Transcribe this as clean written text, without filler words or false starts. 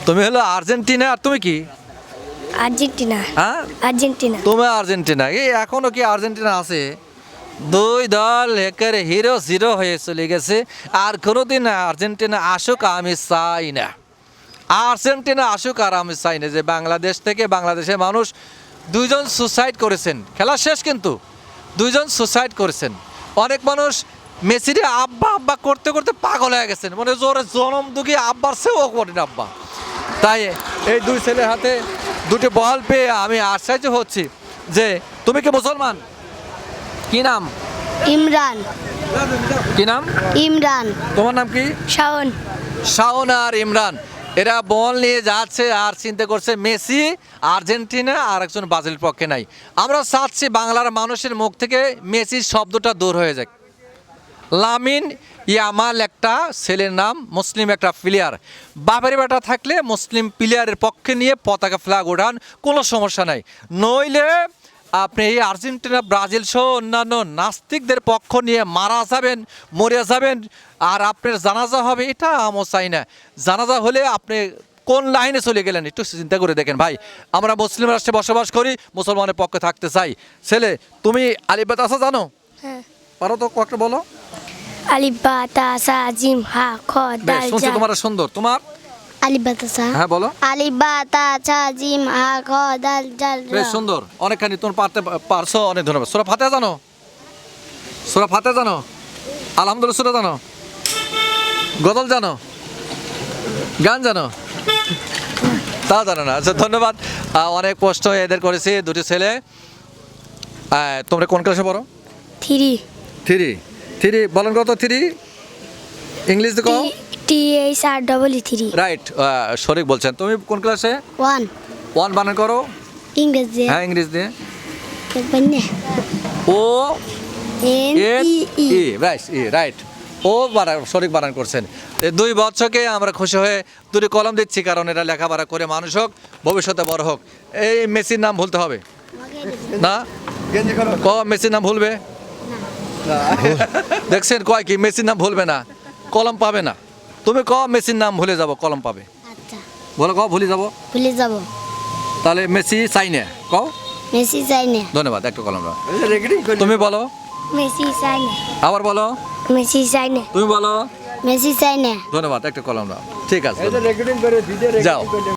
তুমি হলো আর্জেন্টিনা, আর তুমি কি? আর্জেন্টিনা। হ্যাঁ, আর্জেন্টিনা। তুমি আর্জেন্টিনা। এই এখনো কি আর্জেন্টিনা আছে? দুই দল একেবারে হিরো জিরো হয়ে চলে গেছে। আর কোনোদিন আর্জেন্টিনা আসুক আমি চাই না। আর্জেন্টিনা আসুক আর আমি চাই না। যে বাংলাদেশ থেকে বাংলাদেশের মানুষ দুইজন সুসাইড করেছেন, খেলা শেষ কিন্তু দুইজন সুসাইড করেছেন। অনেক মানুষ মেসিরে আব্বা আব্বা করতে করতে পাগল হয়ে গেছেন, মানে জোরে জনম দুঃখী আব্বার সেও করেন আব্বা। তাই এই দুই ছেলের হাতে দুটি বল পেয়ে আমি আশ্চর্য হচ্ছি। যে তুমি কি মুসলমান? কি নাম? ইমরান। কি নাম? ইমরান। তোমার নাম কি? শাওন। শাওন আর ইমরান, এরা বল নিয়ে যাচ্ছে আর চিন্তা করছে মেসি আর্জেন্টিনা আর একজন ব্রাজিলের পক্ষে নাই। আমরা চাচ্ছি বাংলার মানুষের মুখ থেকে মেসির শব্দটা দূর হয়ে যাক। লামিন ইয়ামাল একটা ছেলের নাম, মুসলিম একটা প্লেয়ার। বাপের বেটা থাকলে মুসলিম প্লেয়ারের পক্ষে নিয়ে পতাকা ফ্ল্যাগ ওঠান, কোনো সমস্যা নাই। নইলে আপনি এই আর্জেন্টিনা ব্রাজিল সহ অন্যান্য নাস্তিকদের পক্ষ নিয়ে মারা যাবেন, মরে যাবেন, আর আপনার জানাজা হবে, এটা আমরা চাই না। জানাজা হলে আপনি কোন লাইনে চলে গেলেন একটু চিন্তা করে দেখেন ভাই। আমরা মুসলিম রাষ্ট্রে বসবাস করি, মুসলমানের পক্ষে থাকতে চাই। ছেলে, তুমি আলিফ বা তাসা জানো? হ্যাঁ। পারো তো কয়েকটা বলো। আলিফ বা তা সা জিম হা খ বেশ, দাল শুনছি জা। তোমার সুন্দর। তোমার? আলিফ বা তা সা। হ্যাঁ বলো। আলিফ বা তা সা জিম হা খ দাল জাল রা। বেশ সুন্দর, অনেকখানি তোমার পারছো, অনেক ধন্যবাদ। সূরা ফাতিহা জানো? সূরা ফাতিহা জানো? আলহামদুলিল্লাহ সূরা জানো? গজল জানো? গান জানো? তা জানো না? আচ্ছা, ধন্যবাদ। অনেক প্রশ্ন এদের করেছি দুটি ছেলে। তোমরা কোন ক্লাসে পড়ো? থ্রি। থ্রি। থ্রি বলেন কত? থ্রি ইংলিশ দেখো। T H R double E three. Right, সঠিক বলছেন। তুমি কোন ক্লাসে? ওয়ান। ওয়ান বানান করো। ইংরেজি। হ্যাঁ, ইংলিশ দিয়ে। বন্যা। ও এন এন ই ই। ই, রাইট। ও সঠিক বানান করছেন। এই দুই বছরকে আমরা খুশি হয়ে দুটি কলম দিচ্ছি, কারণ এরা লেখাপড়া করে মানুষ হোক, ভবিষ্যতে বড় হোক। এই মেসির নাম ভুলতে হবে না? ক মেসির নাম ভুলবে? দেখছেন কয় কি মেসির নাম ভুলবে না, কলম পাবে না। তুমি ক মেসির নাম ভুলে যাব, কলম পাবে। আচ্ছা। বলো ক ভুলে যাব। ভুলে যাব। তাহলে মেসি চাই না, ক। মেসি চাই না। ধন্যবাদ, একটা কলম দাও। তুমি বলো। মেসি চাই না। আবার বলো। মেসি চাই না। তুমি বলো। মেসি চাই না। ধন্যবাদ, একটা কলম দাও। ঠিক আছে, যাও।